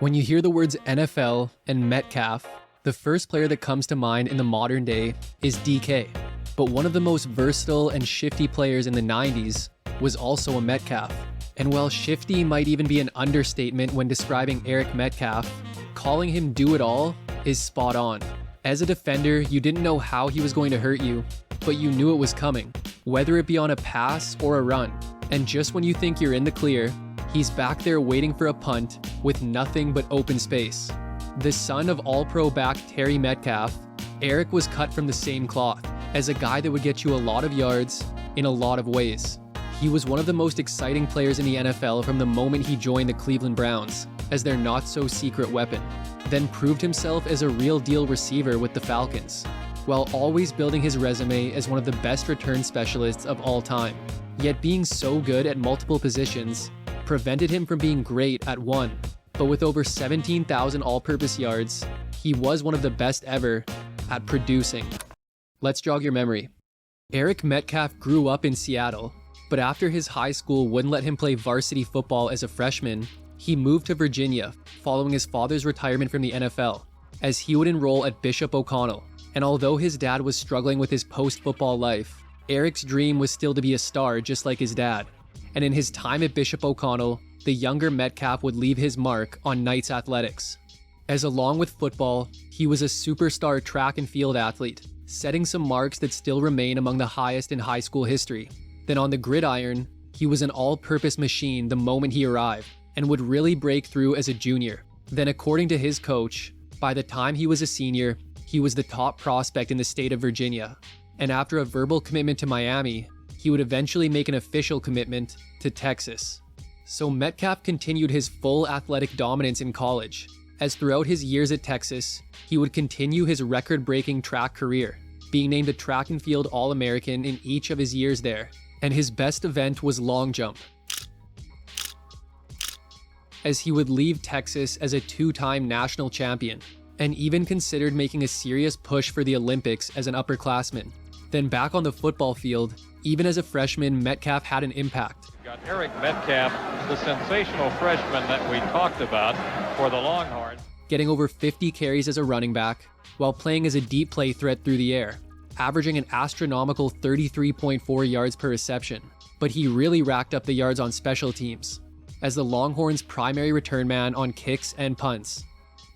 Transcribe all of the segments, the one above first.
When you hear the words NFL and Metcalf, the first player that comes to mind in the modern day is DK. But one of the most versatile and shifty players in the 90s was also a Metcalf. And while shifty might even be an understatement when describing Eric Metcalf, calling him do-it-all is spot on. As a defender, you didn't know how he was going to hurt you, but you knew it was coming, whether it be on a pass or a run. And just when you think you're in the clear, he's back there waiting for a punt with nothing but open space. The son of All-Pro back Terry Metcalf, Eric was cut from the same cloth as a guy that would get you a lot of yards in a lot of ways. He was one of the most exciting players in the NFL from the moment he joined the Cleveland Browns as their not-so-secret weapon, then proved himself as a real-deal receiver with the Falcons, while always building his resume as one of the best return specialists of all time. Yet being so good at multiple positions prevented him from being great at one. But with over 17,000 all-purpose yards, he was one of the best ever at producing. Let's jog your memory. Eric Metcalf grew up in Seattle, but after his high school wouldn't let him play varsity football as a freshman, he moved to Virginia following his father's retirement from the NFL, as he would enroll at Bishop O'Connell. And although his dad was struggling with his post-football life, Eric's dream was still to be a star just like his dad. And in his time at Bishop O'Connell, the younger Metcalf would leave his mark on Knights athletics, as along with football, he was a superstar track and field athlete, setting some marks that still remain among the highest in high school history. Then on the gridiron, he was an all-purpose machine the moment he arrived, and would really break through as a junior. Then according to his coach, by the time he was a senior, he was the top prospect in the state of Virginia. And after a verbal commitment to Miami, he would eventually make an official commitment to Texas. So Metcalf continued his full athletic dominance in college, as throughout his years at Texas, he would continue his record-breaking track career, being named a track and field All-American in each of his years there. And his best event was long jump, as he would leave Texas as a two-time national champion, and even considered making a serious push for the Olympics as an upperclassman. Then back on the football field, even as a freshman, Metcalf had an impact. Got Eric Metcalf, the sensational freshman that we talked about for the Longhorns, getting over 50 carries as a running back, while playing as a deep play threat through the air, averaging an astronomical 33.4 yards per reception. But he really racked up the yards on special teams, as the Longhorns' primary return man on kicks and punts.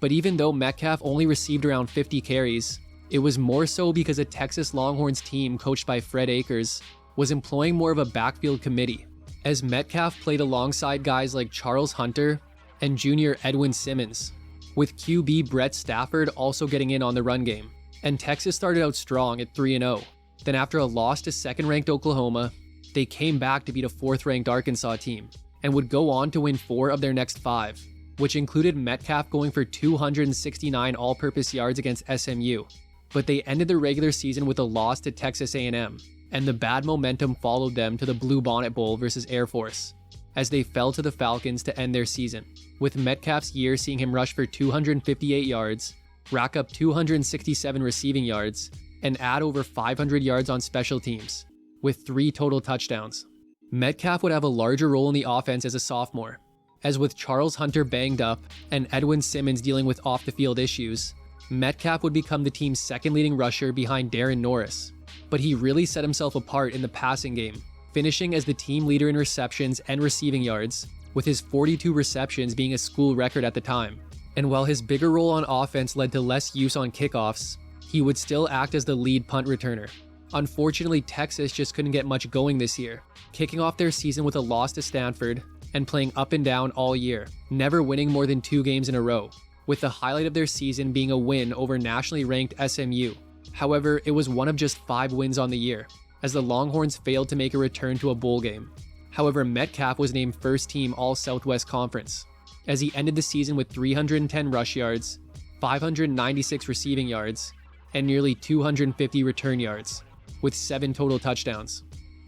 But even though Metcalf only received around 50 carries, it was more so because a Texas Longhorns team coached by Fred Akers was employing more of a backfield committee, as Metcalf played alongside guys like Charles Hunter and junior Edwin Simmons, with QB Brett Stafford also getting in on the run game. And Texas started out strong at 3-0. Then after a loss to second-ranked Oklahoma, they came back to beat a fourth-ranked Arkansas team, and would go on to win 4 of their next 5, which included Metcalf going for 269 all-purpose yards against SMU. But they ended the regular season with a loss to Texas A&M, and the bad momentum followed them to the Blue Bonnet Bowl versus Air Force, as they fell to the Falcons to end their season, with Metcalf's year seeing him rush for 258 yards, rack up 267 receiving yards, and add over 500 yards on special teams, with 3 total touchdowns. Metcalf would have a larger role in the offense as a sophomore, as with Charles Hunter banged up and Edwin Simmons dealing with off-the-field issues, Metcalf would become the team's second leading rusher behind Darren Norris. But he really set himself apart in the passing game, finishing as the team leader in receptions and receiving yards, with his 42 receptions being a school record at the time. And while his bigger role on offense led to less use on kickoffs, he would still act as the lead punt returner. Unfortunately, Texas just couldn't get much going this year, kicking off their season with a loss to Stanford and playing up and down all year, never winning more than 2 games in a row, with the highlight of their season being a win over nationally ranked SMU. However, it was one of just 5 wins on the year, as the Longhorns failed to make a return to a bowl game. However, Metcalf was named first team All-Southwest Conference, as he ended the season with 310 rush yards, 596 receiving yards, and nearly 250 return yards, with 7 total touchdowns.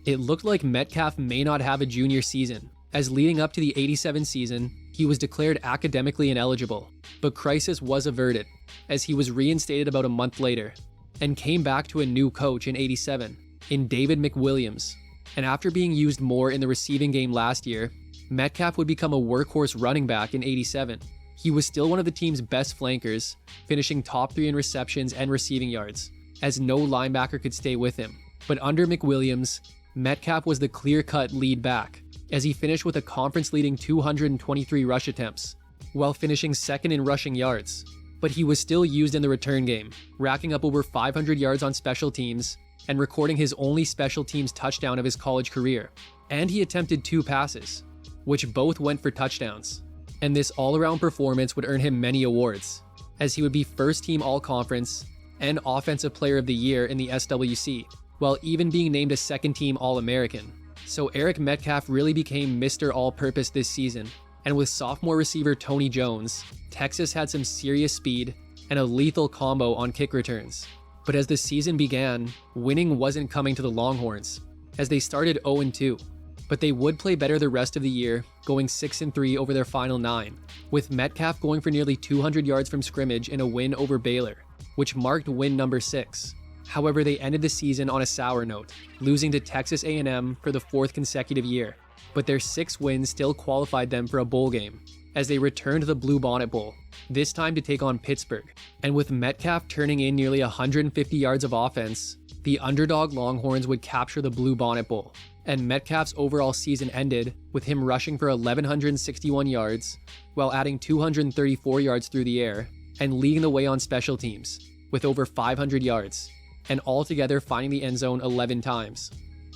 It looked like Metcalf may not have a junior season, as leading up to the '87 season, he was declared academically ineligible, but crisis was averted, as he was reinstated about a month later, and came back to a new coach in '87, in David McWilliams. And after being used more in the receiving game last year, Metcalf would become a workhorse running back in '87, He was still one of the team's best flankers, finishing top 3 in receptions and receiving yards, as no linebacker could stay with him. But under McWilliams, Metcalf was the clear-cut lead back, as he finished with a conference-leading 223 rush attempts, while finishing second in rushing yards. But he was still used in the return game, racking up over 500 yards on special teams and recording his only special teams touchdown of his college career. And he attempted 2 passes, which both went for touchdowns. And this all-around performance would earn him many awards, as he would be first-team All-Conference and Offensive Player of the Year in the SWC, while even being named a second-team All-American. So Eric Metcalf really became Mr. All-Purpose this season, and with sophomore receiver Tony Jones, Texas had some serious speed and a lethal combo on kick returns. But as the season began, winning wasn't coming to the Longhorns, as they started 0-2. But they would play better the rest of the year, going 6-3 over their final 9, with Metcalf going for nearly 200 yards from scrimmage in a win over Baylor, which marked win number 6. However, they ended the season on a sour note, losing to Texas A&M for the 4th consecutive year. But their 6 wins still qualified them for a bowl game, as they returned to the Blue Bonnet Bowl, this time to take on Pittsburgh. And with Metcalf turning in nearly 150 yards of offense, the underdog Longhorns would capture the Blue Bonnet Bowl. And Metcalf's overall season ended with him rushing for 1,161 yards, while adding 234 yards through the air, and leading the way on special teams, with over 500 yards, and altogether finding the end zone 11 times.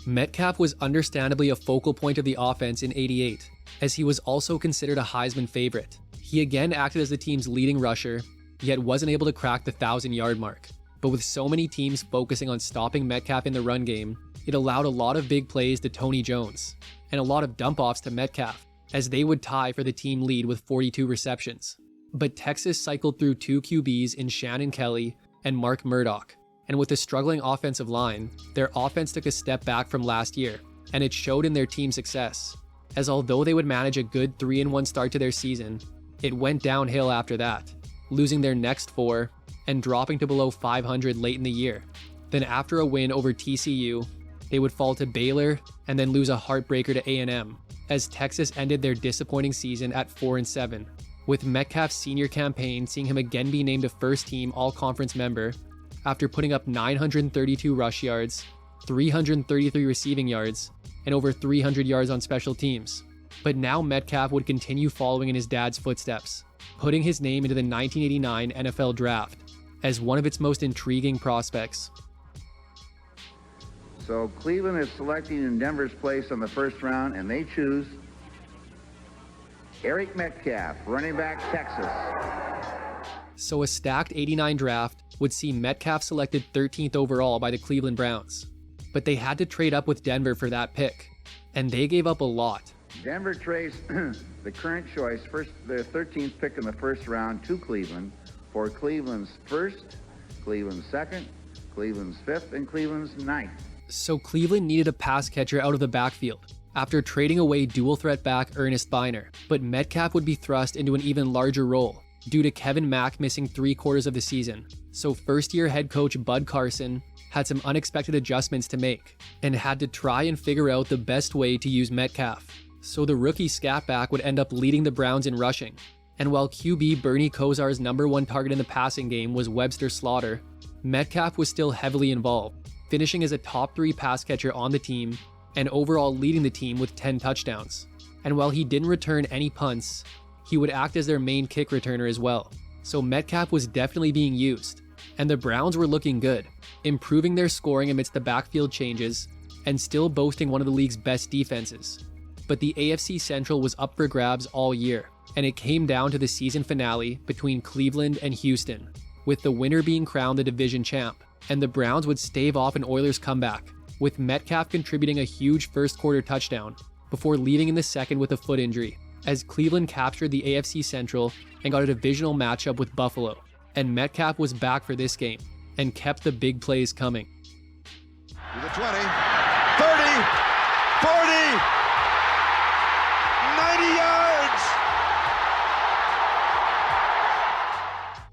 Metcalf was understandably a focal point of the offense in '88, as he was also considered a Heisman favorite. He again acted as the team's leading rusher, yet wasn't able to crack the 1,000-yard mark. But with so many teams focusing on stopping Metcalf in the run game, it allowed a lot of big plays to Tony Jones, and a lot of dump-offs to Metcalf, as they would tie for the team lead with 42 receptions. But Texas cycled through 2 QBs in Shannon Kelly and Mark Murdoch, and with a struggling offensive line, their offense took a step back from last year, and it showed in their team success, as although they would manage a good 3-1 start to their season, it went downhill after that, losing their next 4 and dropping to below 500 late in the year. Then after a win over TCU, they would fall to Baylor and then lose a heartbreaker to A&M, as Texas ended their disappointing season at 4-7, with Metcalf's senior campaign seeing him again be named a first-team All-Conference member after putting up 932 rush yards, 333 receiving yards, and over 300 yards on special teams. But now Metcalf would continue following in his dad's footsteps, putting his name into the 1989 NFL Draft as one of its most intriguing prospects. So Cleveland is selecting in Denver's place on the first round, and they choose Eric Metcalf, running back, Texas. So a stacked '89 draft would see Metcalf selected 13th overall by the Cleveland Browns. But they had to trade up with Denver for that pick, and they gave up a lot. Denver trades the current choice, their 13th pick in the first round, to Cleveland for Cleveland's 1st, Cleveland's 2nd, Cleveland's 5th, and Cleveland's 9th. So Cleveland needed a pass catcher out of the backfield after trading away dual threat back Ernest Biner, but Metcalf would be thrust into an even larger role due to Kevin Mack missing 3/4 of the season. So first-year head coach Bud Carson had some unexpected adjustments to make and had to try and figure out the best way to use Metcalf. So the rookie scat back would end up leading the Browns in rushing. And while QB Bernie Kosar's #1 target in the passing game was Webster Slaughter, Metcalf was still heavily involved, finishing as a top 3 pass catcher on the team and overall leading the team with 10 touchdowns. And while he didn't return any punts, he would act as their main kick returner as well. So Metcalf was definitely being used, and the Browns were looking good, improving their scoring amidst the backfield changes and still boasting one of the league's best defenses. But the AFC Central was up for grabs all year, and it came down to the season finale between Cleveland and Houston, with the winner being crowned the division champ, and the Browns would stave off an Oilers comeback, with Metcalf contributing a huge first-quarter touchdown before leaving in the second with a foot injury, as Cleveland captured the AFC Central and got a divisional matchup with Buffalo. And Metcalf was back for this game and kept the big plays coming. To the 20, 30, 40, 90 yards!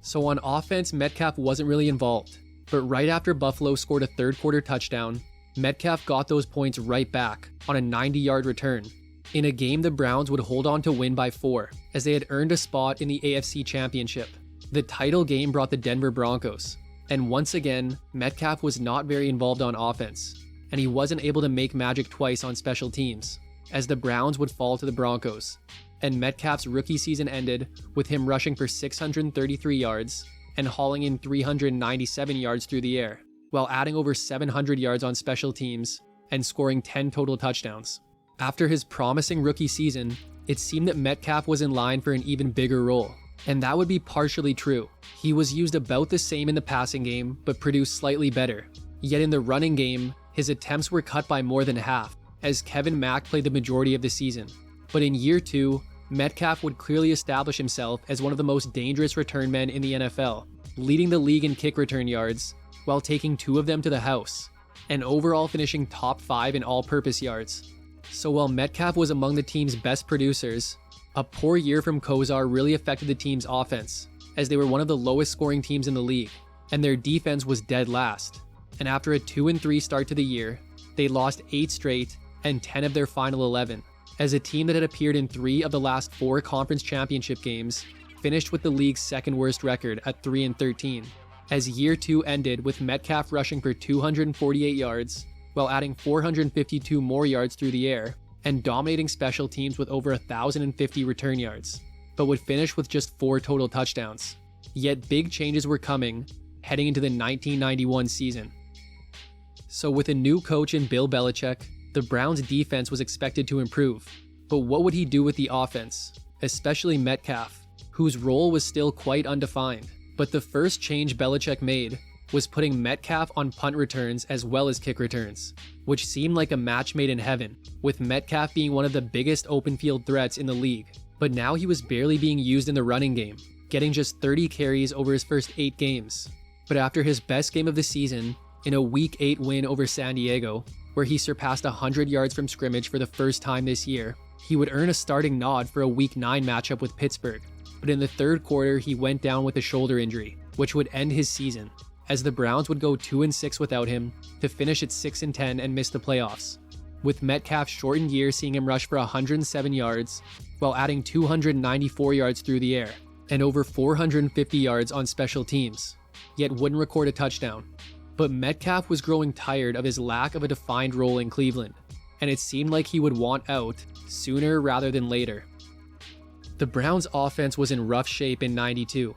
So on offense, Metcalf wasn't really involved, but right after Buffalo scored a third-quarter touchdown, Metcalf got those points right back on a 90-yard return, In a game the Browns would hold on to win by 4, as they had earned a spot in the AFC Championship. The title game brought the Denver Broncos, and once again, Metcalf was not very involved on offense, and he wasn't able to make magic twice on special teams, as the Browns would fall to the Broncos, and Metcalf's rookie season ended with him rushing for 633 yards and hauling in 397 yards through the air, while adding over 700 yards on special teams and scoring 10 total touchdowns. After his promising rookie season, it seemed that Metcalf was in line for an even bigger role, and that would be partially true. He was used about the same in the passing game, but produced slightly better. Yet in the running game, his attempts were cut by more than half, as Kevin Mack played the majority of the season. But in year 2, Metcalf would clearly establish himself as one of the most dangerous return men in the NFL, leading the league in kick return yards, while taking 2 of them to the house, and overall finishing top 5 in all-purpose yards. So while Metcalf was among the team's best producers, a poor year from Kosar really affected the team's offense, as they were one of the lowest scoring teams in the league, and their defense was dead last. And after a 2-3 start to the year, they lost 8 straight and 10 of their final 11, as a team that had appeared in 3 of the last 4 conference championship games finished with the league's second worst record at 3-13, as year 2 ended with Metcalf rushing for 248 yards, while adding 452 more yards through the air, and dominating special teams with over 1,050 return yards, but would finish with just 4 total touchdowns. Yet big changes were coming, heading into the 1991 season. So with a new coach in Bill Belichick, the Browns' defense was expected to improve. But what would he do with the offense, especially Metcalf, whose role was still quite undefined? But the first change Belichick made was putting Metcalf on punt returns as well as kick returns, which seemed like a match made in heaven, with Metcalf being one of the biggest open field threats in the league. But now he was barely being used in the running game, getting just 30 carries over his first 8 games. But after his best game of the season, in a Week 8 win over San Diego, where he surpassed 100 yards from scrimmage for the first time this year, he would earn a starting nod for a Week 9 matchup with Pittsburgh. But in the third quarter, he went down with a shoulder injury, which would end his season, as the Browns would go 2-6 without him to finish at 6-10 and miss the playoffs, with Metcalf's shortened year seeing him rush for 107 yards, while adding 294 yards through the air, and over 450 yards on special teams, yet wouldn't record a touchdown. But Metcalf was growing tired of his lack of a defined role in Cleveland, and it seemed like he would want out sooner rather than later. The Browns' offense was in rough shape in '92,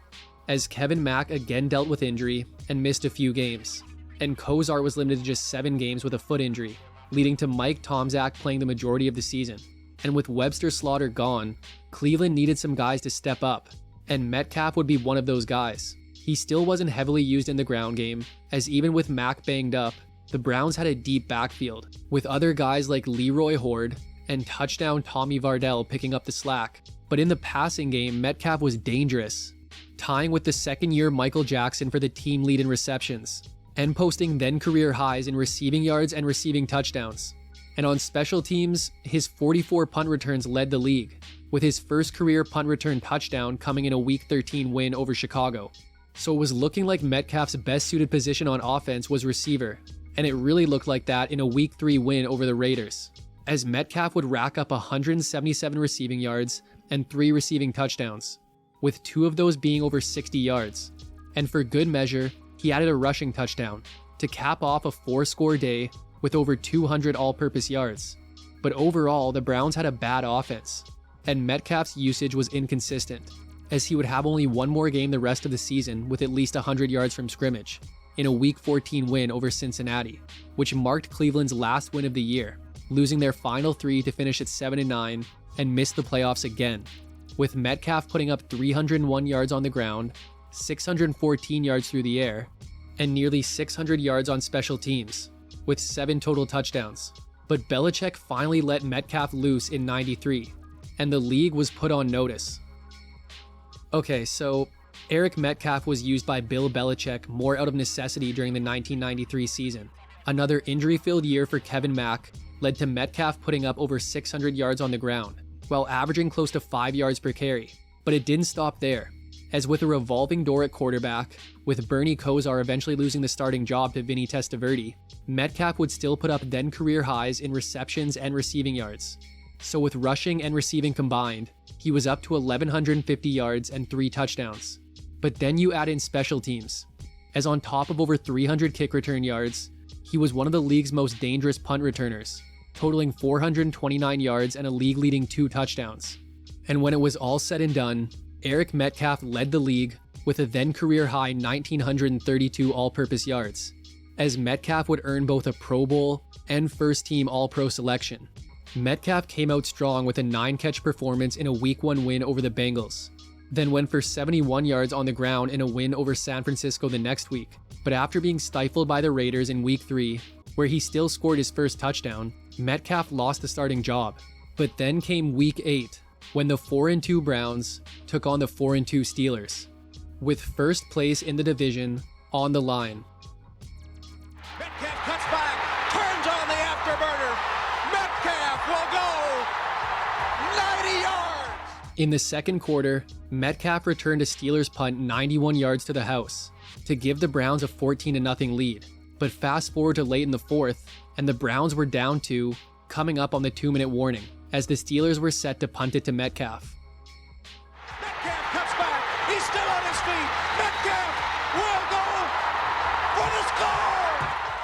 as Kevin Mack again dealt with injury and missed a few games, and Kosar was limited to just 7 games with a foot injury, leading to Mike Tomczak playing the majority of the season. And with Webster Slaughter gone, Cleveland needed some guys to step up, and Metcalf would be one of those guys. He still wasn't heavily used in the ground game, as even with Mack banged up, the Browns had a deep backfield, with other guys like Leroy Hoard and touchdown Tommy Vardell picking up the slack. But in the passing game, Metcalf was dangerous, tying with the second-year Michael Jackson for the team lead in receptions, and posting then career highs in receiving yards and receiving touchdowns. And on special teams, his 44 punt returns led the league, with his first career punt return touchdown coming in a Week 13 win over Chicago. So it was looking like Metcalf's best suited position on offense was receiver, and it really looked like that in a Week 3 win over the Raiders, as Metcalf would rack up 177 receiving yards and 3 receiving touchdowns, with 2 of those being over 60 yards. And for good measure, he added a rushing touchdown to cap off a 4-score day with over 200 all-purpose yards. But overall, the Browns had a bad offense, and Metcalf's usage was inconsistent, as he would have only 1 more game the rest of the season with at least 100 yards from scrimmage, in a Week 14 win over Cincinnati, which marked Cleveland's last win of the year, losing their final 3 to finish at 7-9 and miss the playoffs again, with Metcalf putting up 301 yards on the ground, 614 yards through the air, and nearly 600 yards on special teams, with 7 total touchdowns. But Belichick finally let Metcalf loose in '93, and the league was put on notice. Okay, so Eric Metcalf was used by Bill Belichick more out of necessity during the 1993 season. Another injury-filled year for Kevin Mack led to Metcalf putting up over 600 yards on the ground, while averaging close to 5 yards per carry. But it didn't stop there, as with a revolving door at quarterback, with Bernie Kosar eventually losing the starting job to Vinny Testaverde, Metcalf would still put up then career highs in receptions and receiving yards. So with rushing and receiving combined, he was up to 1,150 yards and 3 touchdowns. But then you add in special teams, as on top of over 300 kick return yards, he was one of the league's most dangerous punt returners, totaling 429 yards and a league-leading 2 touchdowns. And when it was all said and done, Eric Metcalf led the league with a then career-high 1,932 all-purpose yards, as Metcalf would earn both a Pro Bowl and first-team All-Pro selection. Metcalf came out strong with a 9-catch performance in a Week 1 win over the Bengals, then went for 71 yards on the ground in a win over San Francisco the next week. But after being stifled by the Raiders in Week 3, where he still scored his first touchdown, Metcalf lost the starting job. But then came Week 8, when the 4-2 Browns took on the 4-2 Steelers, with first place in the division on the line. Metcalf cuts back, turns on the afterburner. Metcalf will go 90 yards. In the second quarter, Metcalf returned a Steelers punt 91 yards to the house to give the Browns a 14-0 lead. But fast forward to late in the fourth, and the Browns were down 2, coming up on the 2-minute warning, as the Steelers were set to punt it to Metcalf. Metcalf cuts back, he's still on his feet. Metcalf will go for the score.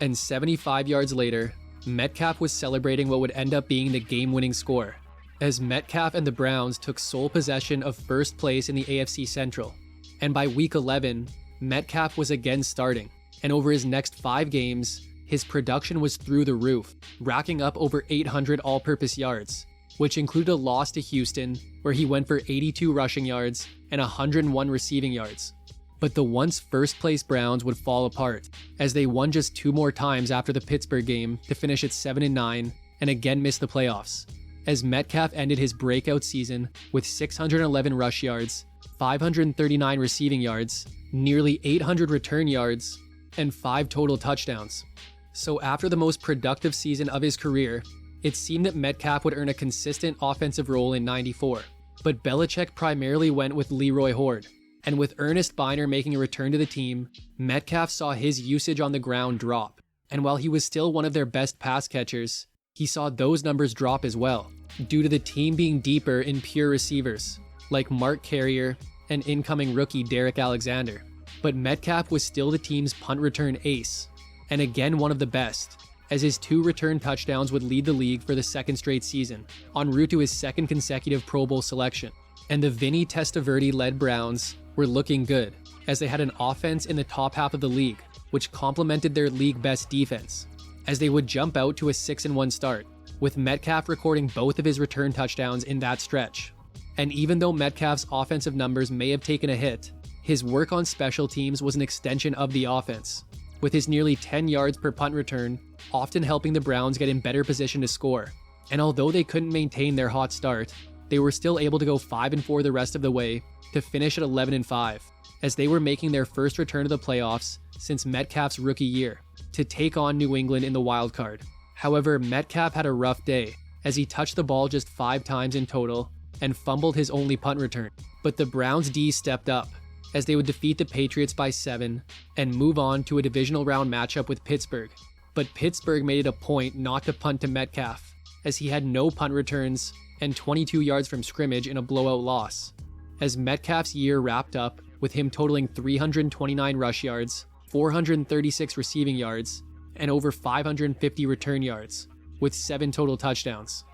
And 75 yards later, Metcalf was celebrating what would end up being the game-winning score, as Metcalf and the Browns took sole possession of first place in the AFC Central. And by Week 11, Metcalf was again starting, and over his next 5 games, his production was through the roof, racking up over 800 all-purpose yards, which included a loss to Houston, where he went for 82 rushing yards and 101 receiving yards. But the once first-place Browns would fall apart, as they won just 2 more times after the Pittsburgh game to finish at 7-9 and again missed the playoffs, as Metcalf ended his breakout season with 611 rush yards, 539 receiving yards, nearly 800 return yards, and 5 total touchdowns. So after the most productive season of his career, it seemed that Metcalf would earn a consistent offensive role in '94. But Belichick primarily went with Leroy Hoard, and with Ernest Biner making a return to the team, Metcalf saw his usage on the ground drop. And while he was still one of their best pass catchers, he saw those numbers drop as well, due to the team being deeper in pure receivers, like Mark Carrier and incoming rookie Derek Alexander. But Metcalf was still the team's punt return ace, and again one of the best, as his 2 return touchdowns would lead the league for the 2nd straight season, en route to his 2nd consecutive Pro Bowl selection. And the Vinny Testaverde-led Browns were looking good, as they had an offense in the top half of the league, which complemented their league-best defense, as they would jump out to a 6-1 start, with Metcalf recording both of his return touchdowns in that stretch. And even though Metcalf's offensive numbers may have taken a hit, his work on special teams was an extension of the offense, with his nearly 10 yards per punt return often helping the Browns get in better position to score. And although they couldn't maintain their hot start, they were still able to go 5-4 the rest of the way to finish at 11-5, as they were making their first return to the playoffs since Metcalf's rookie year, to take on New England in the wild card. However, Metcalf had a rough day, as he touched the ball just 5 times in total and fumbled his only punt return. But the Browns D stepped up, as they would defeat the Patriots by 7 and move on to a divisional round matchup with Pittsburgh. But Pittsburgh made it a point not to punt to Metcalf, as he had no punt returns and 22 yards from scrimmage in a blowout loss, as Metcalf's year wrapped up with him totaling 329 rush yards, 436 receiving yards, and over 550 return yards, with 7 total touchdowns.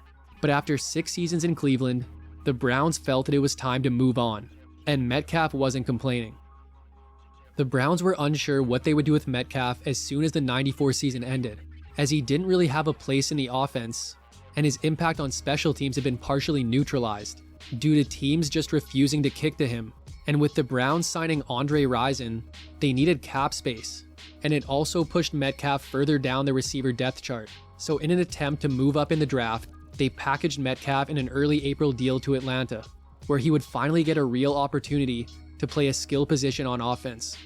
But after 6 seasons in Cleveland, the Browns felt that it was time to move on, and Metcalf wasn't complaining. The Browns were unsure what they would do with Metcalf as soon as the '94 season ended, as he didn't really have a place in the offense, and his impact on special teams had been partially neutralized due to teams just refusing to kick to him. And with the Browns signing Andre Rison, they needed cap space, and it also pushed Metcalf further down the receiver depth chart. So in an attempt to move up in the draft, they packaged Metcalf in an early April deal to Atlanta, where he would finally get a real opportunity to play a skill position on offense.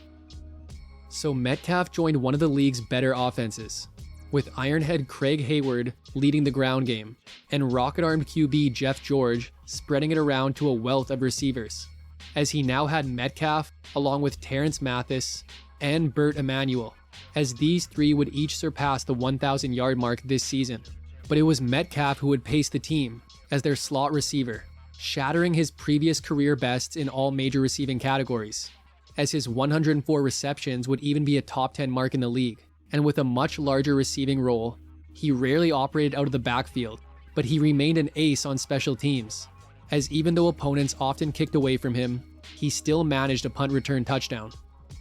So Metcalf joined one of the league's better offenses, with Ironhead Craig Hayward leading the ground game, and rocket-armed QB Jeff George spreading it around to a wealth of receivers, as he now had Metcalf along with Terrence Mathis and Burt Emanuel, as these 3 would each surpass the 1,000-yard mark this season. but it was Metcalf who would pace the team as their slot receiver, shattering his previous career bests in all major receiving categories, as his 104 receptions would even be a top 10 mark in the league. And with a much larger receiving role, he rarely operated out of the backfield, but he remained an ace on special teams, as even though opponents often kicked away from him, he still managed a punt return touchdown.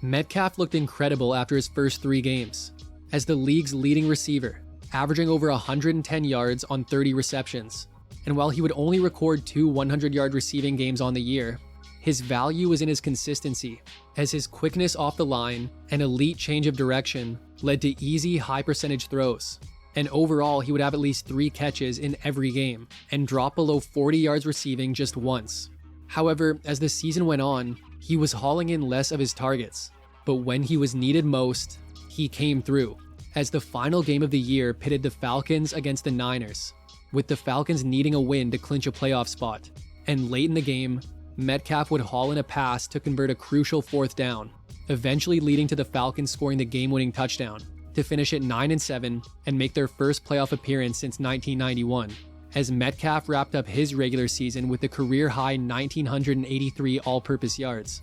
Metcalf looked incredible after his first 3 games, as the league's leading receiver, averaging over 110 yards on 30 receptions. And while he would only record 2 100-yard receiving games on the year, his value was in his consistency, as his quickness off the line and elite change of direction led to easy, high-percentage throws. And overall, he would have at least 3 catches in every game and drop below 40 yards receiving just once. However, as the season went on, he was hauling in less of his targets, but when he was needed most, he came through, as the final game of the year pitted the Falcons against the Niners, with the Falcons needing a win to clinch a playoff spot. And late in the game, Metcalf would haul in a pass to convert a crucial 4th down, eventually leading to the Falcons scoring the game-winning touchdown to finish at 9-7 and make their first playoff appearance since 1991, as Metcalf wrapped up his regular season with a career-high 1,983 all-purpose yards.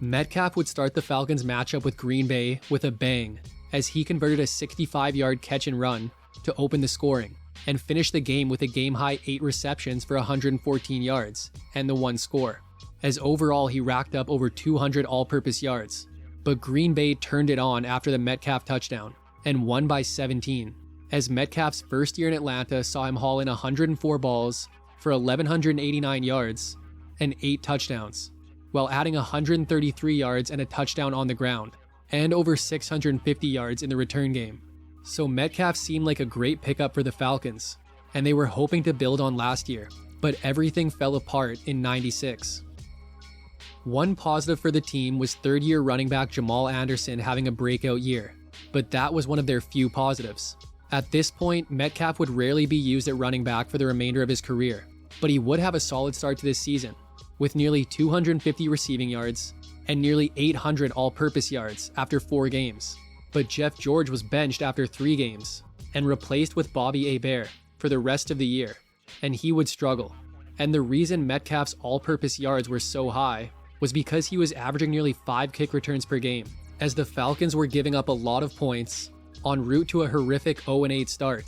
Metcalf would start the Falcons matchup with Green Bay with a bang, as he converted a 65-yard catch and run to open the scoring, and finished the game with a game-high 8 receptions for 114 yards and the 1 score, as overall he racked up over 200 all-purpose yards. But Green Bay turned it on after the Metcalf touchdown and won by 17, as Metcalf's first year in Atlanta saw him haul in 104 balls for 1,189 yards and 8 touchdowns, while adding 133 yards and a touchdown on the ground, and over 650 yards in the return game. So Metcalf seemed like a great pickup for the Falcons, and they were hoping to build on last year, but everything fell apart in '96. One positive for the team was 3rd-year running back Jamal Anderson having a breakout year, but that was one of their few positives. At this point, Metcalf would rarely be used at running back for the remainder of his career, but he would have a solid start to this season, with nearly 250 receiving yards and nearly 800 all-purpose yards after 4 games. But Jeff George was benched after 3 games and replaced with Bobby Hebert for the rest of the year, and he would struggle. And the reason Metcalf's all-purpose yards were so high was because he was averaging nearly 5 kick returns per game, as the Falcons were giving up a lot of points en route to a horrific 0-8 start,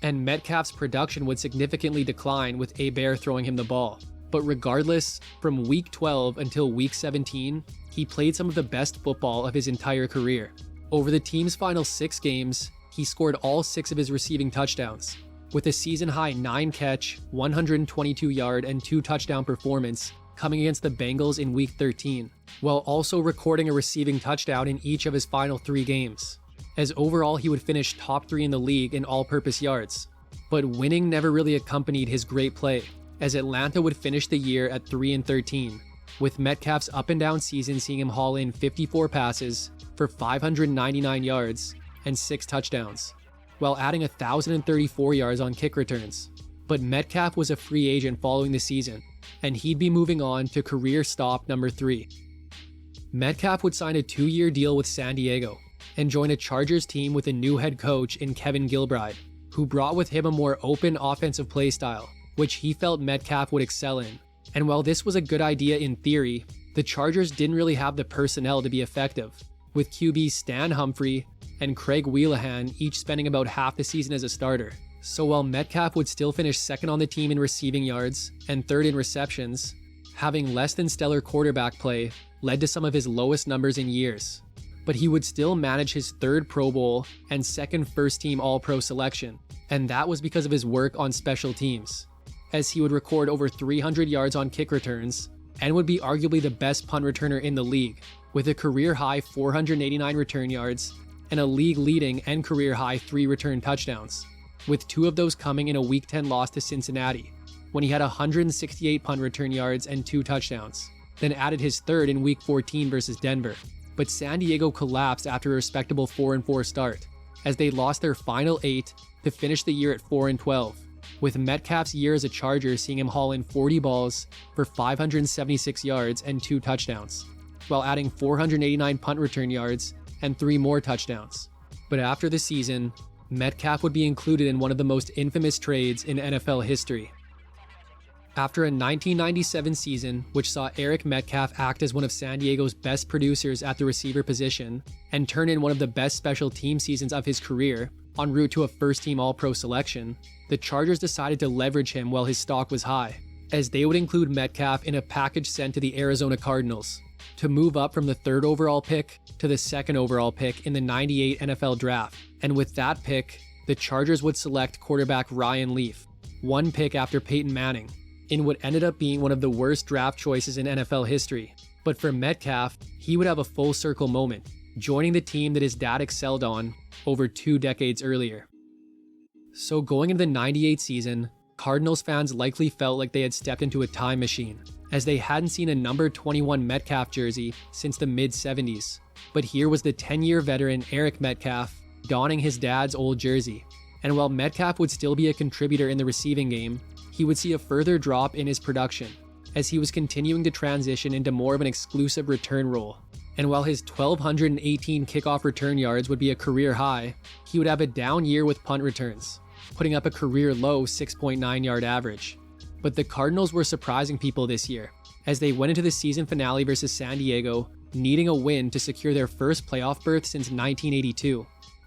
and Metcalf's production would significantly decline with Hebert throwing him the ball. But regardless, from week 12 until week 17, he played some of the best football of his entire career. Over the team's final 6 games, he scored all 6 of his receiving touchdowns, with a season-high 9-catch, 122-yard, and 2-touchdown performance coming against the Bengals in Week 13, while also recording a receiving touchdown in each of his final 3 games, as overall he would finish top 3 in the league in all-purpose yards. But winning never really accompanied his great play, as Atlanta would finish the year at 3-13, with Metcalf's up-and-down season seeing him haul in 54 passes for 599 yards and 6 touchdowns, while adding 1,034 yards on kick returns. But Metcalf was a free agent following the season, and he'd be moving on to career stop number 3. Metcalf would sign a 2-year deal with San Diego and join a Chargers team with a new head coach in Kevin Gilbride, who brought with him a more open offensive play style, which he felt Metcalf would excel in. And while this was a good idea in theory, the Chargers didn't really have the personnel to be effective, with QBs Stan Humphrey and Craig Wheelahan each spending about half the season as a starter. So while Metcalf would still finish 2nd on the team in receiving yards and 3rd in receptions, having less than stellar quarterback play led to some of his lowest numbers in years. But he would still manage his 3rd Pro Bowl and 2nd first-team All-Pro selection, and that was because of his work on special teams, as he would record over 300 yards on kick returns and would be arguably the best punt returner in the league, with a career-high 489 return yards and a league-leading and career-high 3 return touchdowns, with 2 of those coming in a Week 10 loss to Cincinnati, when he had 168 punt return yards and 2 touchdowns, then added his 3rd in Week 14 versus Denver. But San Diego collapsed after a respectable 4-4 start, as they lost their final 8 to finish the year at 4-12, with Metcalf's year as a Charger seeing him haul in 40 balls for 576 yards and 2 touchdowns, while adding 489 punt return yards and 3 more touchdowns. But after the season, Metcalf would be included in one of the most infamous trades in NFL history. After a 1997 season, which saw Eric Metcalf act as one of San Diego's best producers at the receiver position and turn in one of the best special team seasons of his career, en route to a first-team All-Pro selection, the Chargers decided to leverage him while his stock was high, as they would include Metcalf in a package sent to the Arizona Cardinals to move up from the 3rd overall pick to the 2nd overall pick in the '98 NFL Draft. And with that pick, the Chargers would select quarterback Ryan Leaf, one pick after Peyton Manning, in what ended up being one of the worst draft choices in NFL history. But for Metcalf, he would have a full circle moment, joining the team that his dad excelled on over 2 decades earlier. So going into the '98 season, Cardinals fans likely felt like they had stepped into a time machine, as they hadn't seen a number 21 Metcalf jersey since the mid-'70s. But here was the 10-year veteran Eric Metcalf donning his dad's old jersey. And while Metcalf would still be a contributor in the receiving game, he would see a further drop in his production, as he was continuing to transition into more of an exclusive return role. And while his 1,218 kickoff return yards would be a career high, he would have a down year with punt returns, putting up a career low 6.9 yard average. But the Cardinals were surprising people this year, as they went into the season finale versus San Diego, needing a win to secure their first playoff berth since 1982.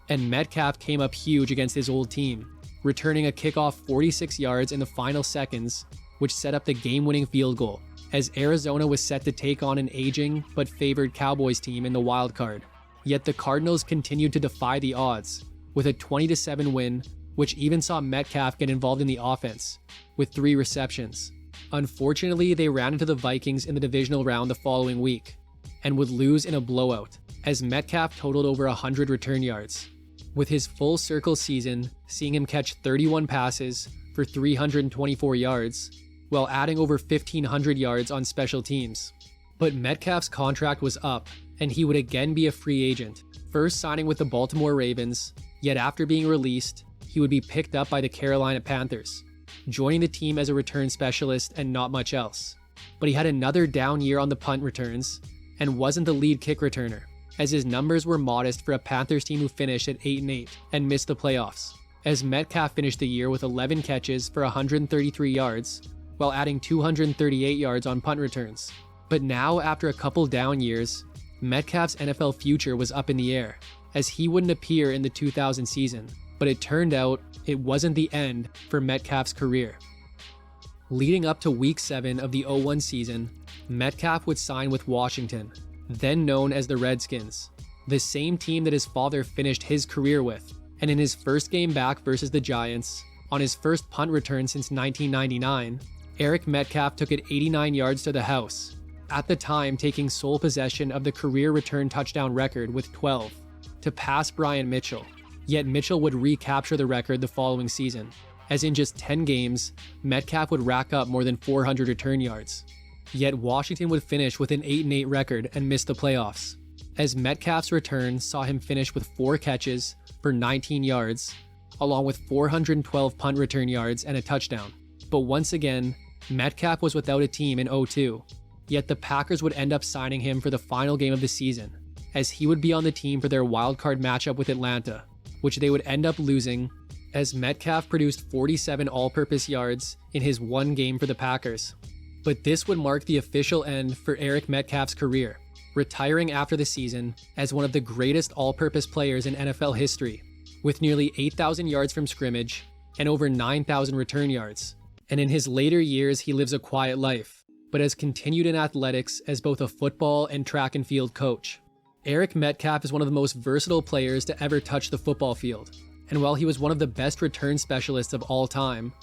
And Metcalf came up huge against his old team, returning a kickoff 46 yards in the final seconds, which set up the game-winning field goal, as Arizona was set to take on an aging but favored Cowboys team in the wild card. Yet the Cardinals continued to defy the odds, with a 20-7 win, which even saw Metcalf get involved in the offense, with 3 receptions. Unfortunately, they ran into the Vikings in the divisional round the following week, and would lose in a blowout, as Metcalf totaled over 100 return yards, with his full circle season seeing him catch 31 passes for 324 yards, while adding over 1,500 yards on special teams. But Metcalf's contract was up, and he would again be a free agent, first signing with the Baltimore Ravens, yet after being released, he would be picked up by the Carolina Panthers, joining the team as a return specialist and not much else. But he had another down year on the punt returns, and wasn't the lead kick returner, as his numbers were modest for a Panthers team who finished at 8-8 and missed the playoffs, as Metcalf finished the year with 11 catches for 133 yards, while adding 238 yards on punt returns. But now, after a couple down years, Metcalf's NFL future was up in the air, as he wouldn't appear in the 2000 season, but it turned out it wasn't the end for Metcalf's career. Leading up to Week 7 of the 01 season, Metcalf would sign with Washington, then known as the Redskins, the same team that his father finished his career with. And in his first game back versus the Giants, on his first punt return since 1999, Eric Metcalf took it 89 yards to the house, at the time taking sole possession of the career return touchdown record with 12, to pass Brian Mitchell. Yet Mitchell would recapture the record the following season, as in just 10 games, Metcalf would rack up more than 400 return yards. Yet Washington would finish with an 8-8 record and miss the playoffs, as Metcalf's return saw him finish with 4 catches for 19 yards, along with 412 punt return yards and a touchdown. But once again, Metcalf was without a team in 02, yet the Packers would end up signing him for the final game of the season, as he would be on the team for their wildcard matchup with Atlanta, which they would end up losing, as Metcalf produced 47 all-purpose yards in his one game for the Packers. But this would mark the official end for Eric Metcalf's career, retiring after the season as one of the greatest all-purpose players in NFL history, with nearly 8,000 yards from scrimmage and over 9,000 return yards. And in his later years, he lives a quiet life, but has continued in athletics as both a football and track and field coach. Eric Metcalf is one of the most versatile players to ever touch the football field, and while he was one of the best return specialists of all time,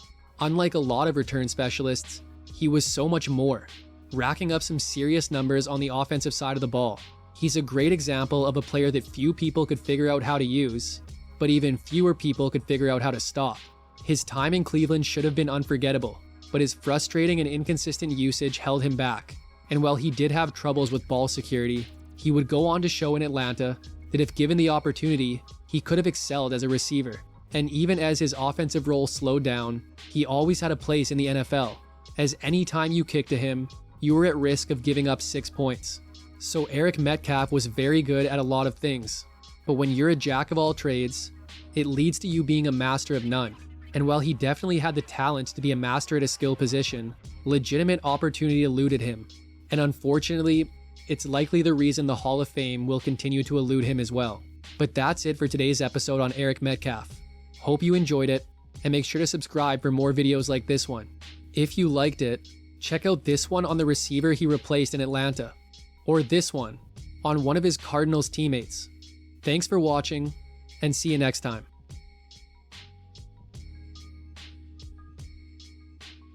unlike a lot of return specialists, he was so much more, racking up some serious numbers on the offensive side of the ball. He's a great example of a player that few people could figure out how to use, but even fewer people could figure out how to stop. His time in Cleveland should have been unforgettable, but his frustrating and inconsistent usage held him back, and while he did have troubles with ball security, he would go on to show in Atlanta that if given the opportunity, he could have excelled as a receiver. And even as his offensive role slowed down, he always had a place in the NFL, as any time you kicked to him, you were at risk of giving up 6 points. So Eric Metcalf was very good at a lot of things, but when you're a jack of all trades, it leads to you being a master of none. And while he definitely had the talent to be a master at a skill position, legitimate opportunity eluded him. And unfortunately, it's likely the reason the Hall of Fame will continue to elude him as well. But that's it for today's episode on Eric Metcalf. Hope you enjoyed it, and make sure to subscribe for more videos like this one. If you liked it, check out this one on the receiver he replaced in Atlanta, or this one on one of his Cardinals teammates. Thanks for watching, and see you next time.